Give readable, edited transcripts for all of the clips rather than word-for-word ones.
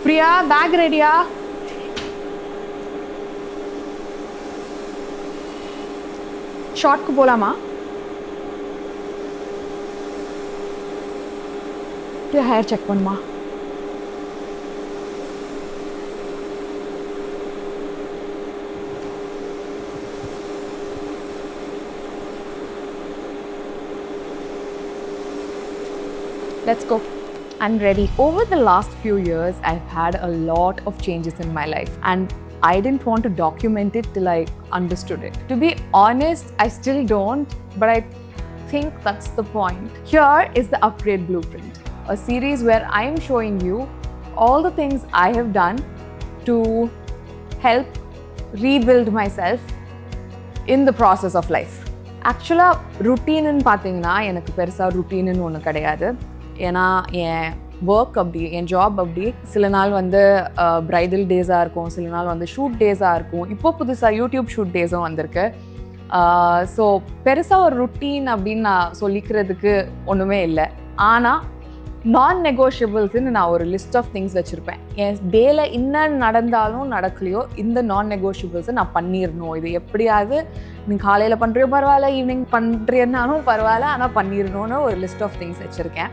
Priya back ரெடியா? ஷார்ட்க்கு போலாமா? Priya hair check பண்ணுமா? Let's go. I'm ready. Over the last few years, I've had a lot of changes in my life, and I didn't want to document it till I understood it. To be honest, I still don't, but I think that's the point. Here is the Upgrade Blueprint, a series where I'm showing you all the things I have done to help rebuild myself in the process of life. Actually, routine in pathina enakku perusa routine nu onnu kedaiyadu. ஏன்னா என் work அப்படி, என் job அப்படி. சில நாள் வந்து bridal டேஸாக இருக்கும், சில நாள் வந்து ஷூட் டேஸாக இருக்கும். இப்போ புதுசாக யூடியூப் ஷூட் டேஸும் வந்திருக்கு. ஸோ பெருசாக ஒரு ருட்டீன் அப்படின்னு நான் சொல்லிக்கிறதுக்கு ஒன்றுமே இல்லை. ஆனால் நான் நெகோஷியபிள்ஸ்ன்னு நான் ஒரு லிஸ்ட் ஆஃப் திங்ஸ் வச்சுருப்பேன். என் டேயில் என்ன நடந்தாலும் நடக்கலையோ இந்த நான் நெகோஷியபிள்ஸை நான் பண்ணிடணும். இது எப்படியாவது நீ காலையில் பண்ணுறியோ பரவாயில்ல, ஈவினிங் பண்ணுறியன்னாலும் பரவாயில்ல, ஆனால் பண்ணிடணும்னு ஒரு லிஸ்ட் ஆஃப் திங்ஸ் வச்சுருக்கேன்.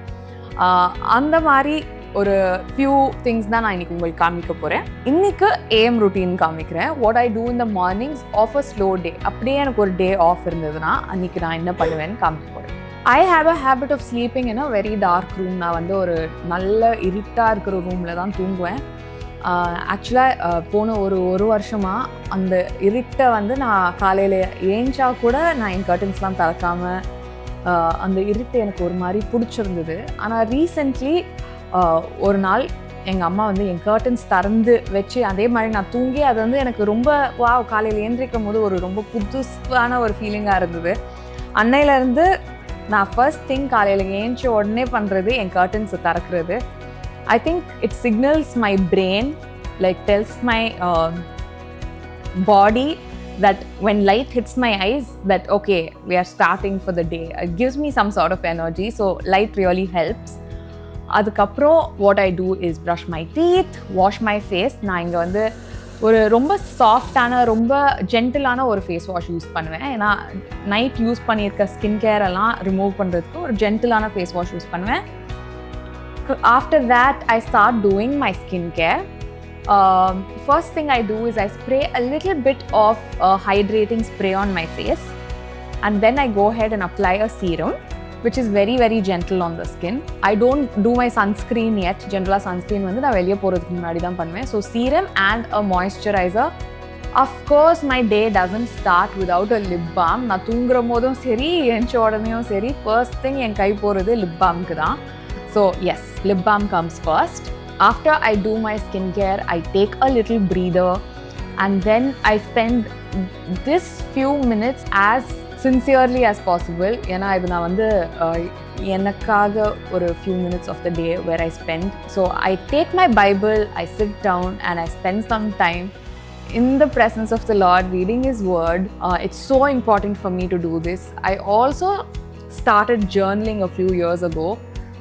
அந்த மாதிரி ஒரு ஃபியூ திங்ஸ் தான் நான் இன்றைக்கி உங்களுக்கு காமிக்க போகிறேன். இன்றைக்கு ஏஎம் ரொட்டீன் காமிக்கிறேன். What I do in the mornings of a slow day. அப்படியே எனக்கு ஒரு டே ஆஃப் இருந்ததுன்னா அன்றைக்கி நான் என்ன பண்ணுவேன்னு காமிக்க போகிறேன். I have a habit of sleeping in a very dark room. நான் வந்து ஒரு நல்ல இருட்டாக இருக்கிற ரூமில் தான் தூங்குவேன். ஆக்சுவலாக போன ஒரு வருஷமாக அந்த இருட்டை வந்து நான் காலையில் ஏஞ்சா கூட நான் என் கர்டன்ஸ்லாம் திறக்காமல் அந்த இருட்டு எனக்கு ஒரு மாதிரி பிடிச்சிருந்தது. ஆனால் ரீசெண்ட்லி ஒரு நாள் எங்கள் அம்மா வந்து என் கர்டன்ஸ் திறந்து வச்சு அதே மாதிரி நான் தூங்கி அது வந்து எனக்கு ரொம்ப காலையில் ஏந்திரிக்கும் போது ஒரு ரொம்ப புதுசான ஒரு ஃபீலிங்காக இருந்தது. அன்னையிலேருந்து நான் ஃபர்ஸ்ட் திங் காலையில் ஏஞ்சி உடனே பண்ணுறது என் கர்டன்ஸை திறக்கிறது. I think it signals my brain, like tells my body that when light hits my eyes that okay, we are starting for the day. It gives me some sort of energy, so light really helps. Adukapro what I do is brush my teeth, wash my face. நான் இங்கே வந்து ஒரு ரொம்ப சாஃப்டான ரொம்ப ஜென்டிலான ஒரு face wash use பண்ணுவேன். ஏன்னா நைட் யூஸ் பண்ணியிருக்க ஸ்கின் கேர் எல்லாம் ரிமூவ் பண்ணுறதுக்கு ஒரு ஜென்டிலான ஃபேஸ் வாஷ் யூஸ் பண்ணுவேன். After that, I start doing my skincare. First thing I do is I spray a little bit of hydrating spray on my face, and then I go ahead and apply a serum, which is very very gentle on the skin. I don't do my sunscreen yet. Generally sunscreen வந்து நான் வெளியே போகிறதுக்கு முன்னாடி தான் பண்ணுவேன். So serum and a moisturizer. Of course, my day doesn't start without a lip balm. நான் தூங்குற போதும் சரி, எந்த உடனேயும் சரி, first thing என் கை போகிறது lip balmக்கு தான். So yes, lip balm comes first. After I do my skincare, I take a little breather and then I spend this few minutes as sincerely as possible. ஏன்னா இது நான் வந்து எனக்காக ஒரு few minutes of the day where I spend. So I take my Bible, I sit down and I spend some time in the presence of the Lord reading His Word. It's so important for me to do this. I also started journaling a few years ago.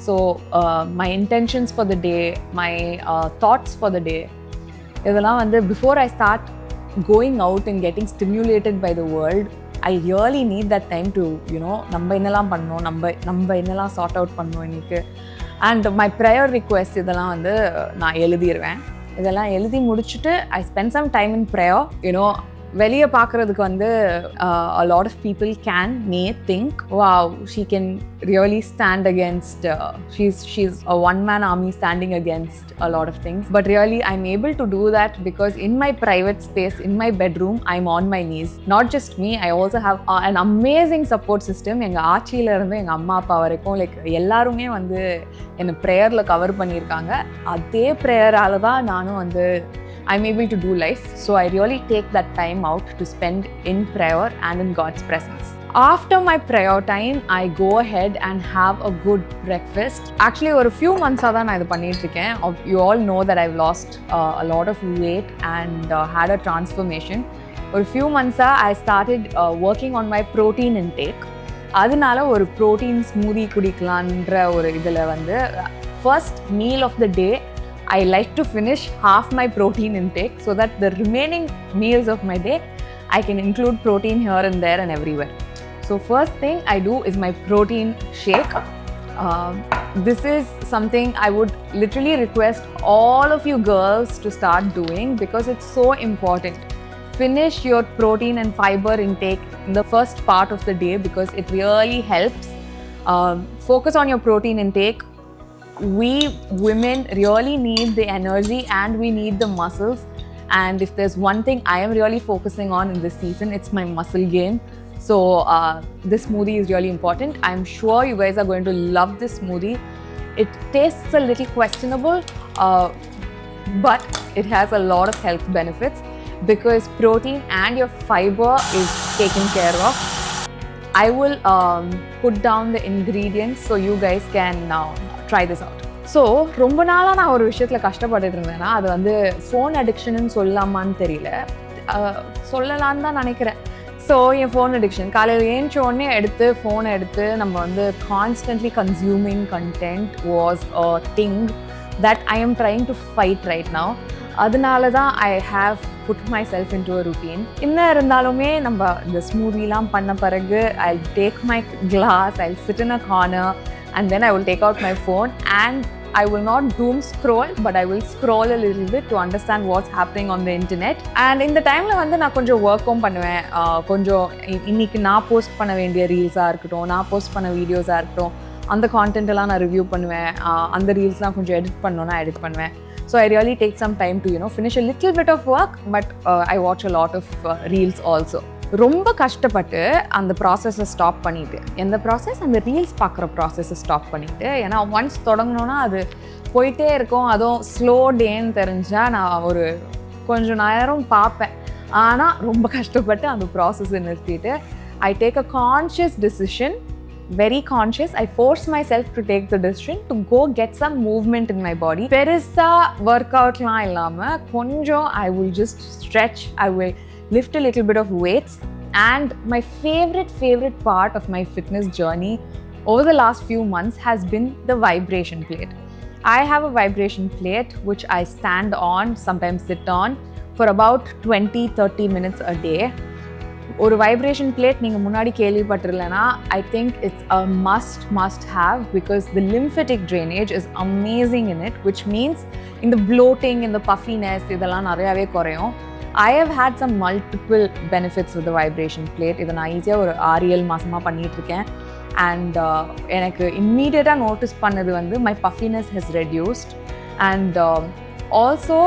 So my intentions for the day, my thoughts for the day, இதெல்லாம் வந்து before I start going out and getting stimulated by the world, I really need that time to, you know, நம்ம என்னெல்லாம் பண்ணணும், நம்ம என்னெல்லாம் sort out பண்ணணும் இன்னைக்கு. And my prayer request இதெல்லாம் வந்து நான் எழுதிடுவேன். இதெல்லாம் எழுதி முடிச்சுட்டு I spend some time in prayer. You know, வெளியே பார்க்குறதுக்கு வந்து a lot of people may think, wow, she can really stand against, she's a one-man army standing against a lot of things. But really, I'm able to do that because in my private space, in my bedroom, I'm on my knees. Not just me, I also have an amazing support system. எங்கள் ஆச்சியிலேருந்து எங்கள் அம்மா அப்பா வரைக்கும் like எல்லாருமே வந்து என்னை ப்ரேயரில் cover பண்ணியிருக்காங்க. அதே ப்ரேயரால் தான் நானும் வந்து I'm able to do life. So I really take that time out to spend in prayer and in God's presence. After my prayer time, I go ahead and have a good breakfast. Actually, ஒரு few months ஆ தான் நான் இது பண்ணிட்டு இருக்கேன். You all know that I've lost a lot of weight and had a transformation. ஒரு few months ah I started working on my protein intake. அதனால ஒரு protein smoothie குடிக்கலான்ற ஒரு இதில் வந்து first meal of the day I like to finish half my protein intake so that the remaining meals of my day, I can include protein here and there and everywhere. So first thing I do is my protein shake. This is something I would literally request all of you girls to start doing because it's so important. Finish your protein and fiber intake in the first part of the day because it really helps. Focus on your protein intake. We women really need the energy and we need the muscles. And if there's one thing I am really focusing on in this season, it's my muscle gain. So this smoothie is really important. I'm sure you guys are going to love this smoothie. It tastes a little questionable, but it has a lot of health benefits because protein and your fiber is taken care of. I will put down the ingredients so you guys can try this out. So ரொம்ப நாளாக நான் ஒரு விஷயத்தில் கஷ்டப்பட்டுட்டு இருந்தேன்னா அது வந்து phone அடிக்ஷன்னு சொல்லலாமான்னு தெரியல, சொல்லலான்னு தான் நினைக்கிறேன். ஸோ என் ஃபோன் அடிக்ஷன் காலையில் ஏஞ்சோடனே ஃபோனை எடுத்து நம்ம வந்து constantly consuming content was a thing that I am trying to fight right now. அதனால தான் I have put myself into a routine. இன்னும் இருந்தாலுமே நம்ம இந்த ஸ்மூதிலாம் பண்ண பிறகு I take my glass, I sit in a corner and then I will take out my phone and I will not doom scroll, but I will scroll a little bit to understand what's happening on the internet. And in the time வந்து நான் கொஞ்சம் ஒர்க்கும் பண்ணுவேன். கொஞ்சம் இன்னைக்கு நான் post பண்ண வேண்டிய ரீல்ஸாக இருக்கட்டும், நான் போஸ்ட் பண்ண வீடியோஸாக இருக்கட்டும், அந்த கான்டென்ட் எல்லாம் நான் ரிவ்யூ பண்ணுவேன். அந்த ரீல்ஸ்லாம் கொஞ்சம் எடிட் பண்ணணும்னா எடிட் பண்ணுவேன். So I really take some time to finish a little bit of work, but I watch a lot of reels also. ரொம்ப கஷ்டப்பட்டு அந்த ப்ராசஸை ஸ்டாப் பண்ணிவிட்டு, எந்த ப்ராசஸ், அந்த ரீல்ஸ் பார்க்குற ப்ராசஸை ஸ்டாப் பண்ணிவிட்டு, ஏன்னா ஒன்ஸ் தொடங்கினோன்னா அது போயிட்டே இருக்கும். அதுவும் ஸ்லோ டேன்னு தெரிஞ்சால் நான் ஒரு கொஞ்சம் நேரம் பார்ப்பேன். ஆனால் ரொம்ப கஷ்டப்பட்டு அந்த ப்ராசஸை நிறுத்திட்டு I take a conscious decision, very conscious. I force myself to take the decision to go get some movement in my body. பெருசா workoutலாம் இல்லாமல் கொஞ்சம் I will just stretch, I will lift a little bit of weights. And my favorite part of my fitness journey over the last few months has been the vibration plate. I have a vibration plate which I stand on, sometimes sit on for about 20-30 minutes a day. ஒரு vibration plate நீங்கள் முன்னாடி கேள்விப்பட்டிருலனா I think it's a must have because the lymphatic drainage is amazing in it, which means in the bloating, in the puffiness இதெல்லாம் நிறையாவே குறையும். I have had some multiple benefits with the vibration plate. இதை நான் ஈஸியாக ஒரு 6-7 மாதமாக பண்ணிகிட்ருக்கேன். And எனக்கு இம்மீடியட்டாக நோட்டீஸ் பண்ணது வந்து my puffiness has reduced and also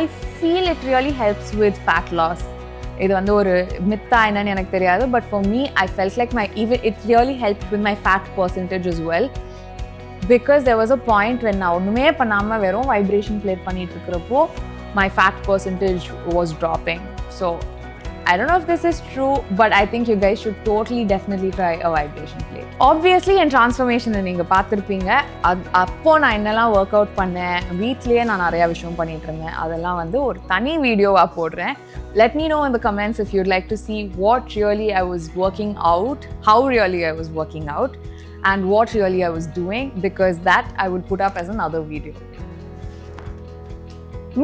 I feel it really helps with fat loss. இது வந்து ஒரு மித்தா என்னன்னு எனக்கு தெரியாது, but for me I felt like it really helped with my fat percentage as well because there was a point when நான் ஒன்றுமே பண்ணாமல் வெறும் வைப்ரேஷன் பிளேட் பண்ணிட்டு இருக்கிறப்போ my fat percentage was dropping. So I don't know if this is true, but I think you guys should definitely try a vibration plate. Obviously என் டிரான்ஸ்ஃபர்மேஷனை நீங்கள் பார்த்துருப்பீங்க. அப்போது நான் என்னெல்லாம் ஒர்க் அவுட் பண்ணேன், வீட்லேயே நான் நிறையா விஷயம் பண்ணிகிட்டு இருந்தேன், அதெல்லாம் வந்து ஒரு தனி வீடியோவாக போடுறேன். Let me know in the comments if you'd like to see what really I was working out, how really I was working out, and what really I was doing, because that I would put up as another video.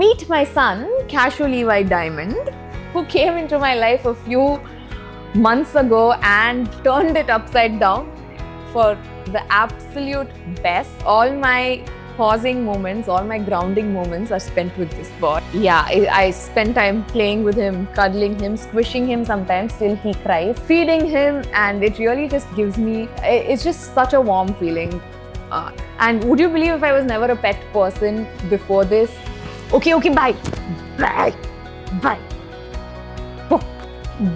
Meet my son, Casual Levi Diamond, who came into my life a few months ago and turned it upside down for the absolute best. All my pausing moments, all my grounding moments are spent with this boy. Yeah, I spend time playing with him, cuddling him, squishing him sometimes till he cries, feeding him, and it really just gives me, it's just such a warm feeling. And would you believe if I was never a pet person before this? Okay, bye. Oh.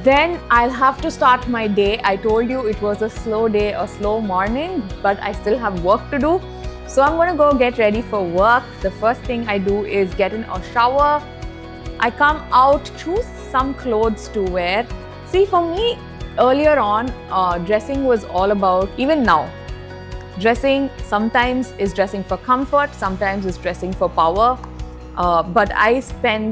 Then I'll have to start my day. I told you it was a slow day, a slow morning, but I still have work to do. So I'm going to go get ready for work. The first thing I do is get in a shower. I come out, choose some clothes to wear. See, for me, earlier on, dressing was all about, even now, dressing sometimes is dressing for comfort, sometimes is dressing for power. But I spend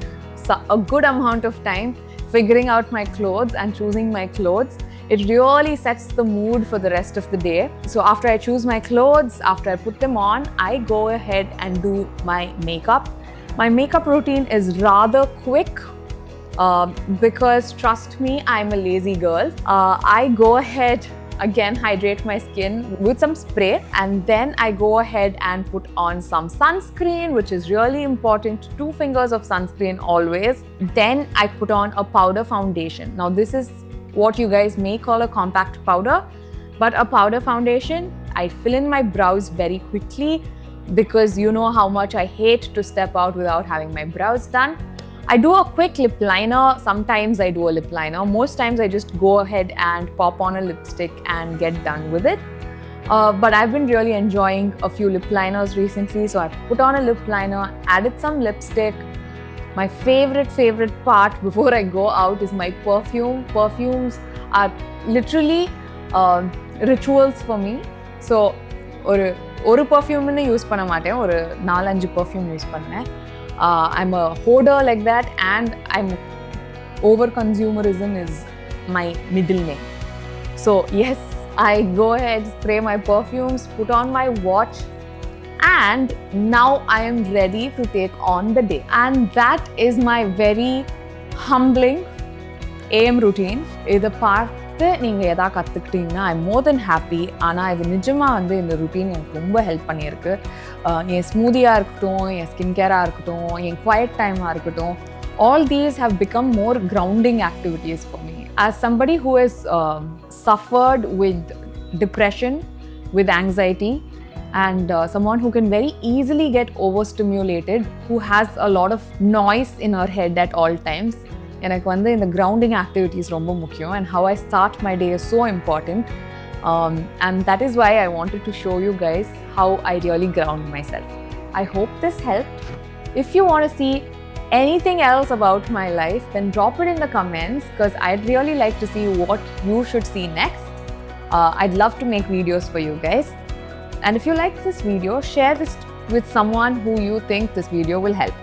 a good amount of time figuring out my clothes and choosing my clothes. It really sets the mood for the rest of the day. So after I choose my clothes, after I put them on, I go ahead and do my makeup. My makeup routine is rather quick because trust me, I'm a lazy girl. I go ahead, again hydrate my skin with some spray, and then I go ahead and put on some sunscreen, which is really important. 2 fingers of sunscreen always. Then I put on a powder foundation. Now this is what you guys may call a compact powder, but a powder foundation. I fill in my brows very quickly because you know how much I hate to step out without having my brows done. I do a quick lip liner. Sometimes I do a lip liner. Most times I just go ahead and pop on a lipstick and get done with it. But I've been really enjoying a few lip liners recently. So I've put on a lip liner, added some lipstick. My favorite part before I go out is my perfume. Perfumes are literally rituals for me. So ஒரு perfume use பண்ண மாட்டேன், ஒரு 4-5 perfume use பண்ணேன். I'm a hoarder like that, and over consumerism is my middle name. So yes, I go ahead, spray my perfumes, put on my watch, and now I am ready to take on the day. And that is my very humbling AM routine. இதை பார்த்து நீங்கள் எதா கற்றுக்கிட்டீங்கன்னா I'm more than happy. ஆனால் இது நிஜமாக வந்து இந்த routine எனக்கு ரொம்ப ஹெல்ப் பண்ணியிருக்கு. என் ஸ்மூதியாக இருக்கட்டும், என் ஸ்கின் கேராக இருக்கட்டும், என் குவைட் டைமாக இருக்கட்டும், all these have become more grounding activities for me. As somebody who has suffered with depression, with anxiety, and someone who can very easily get overstimulated, who has a lot of noise in her head at all times, எனக்கு வந்து இந்த grounding activities ரொம்ப முக்கியம், and how I start my day is so important. And that is why I wanted to show you guys how I really ground myself. I hope this helped. If you want to see anything else about my life, then drop it in the comments, because I'd really like to see what you should see next. I'd love to make videos for you guys. And if you like this video, share this with someone who you think this video will help.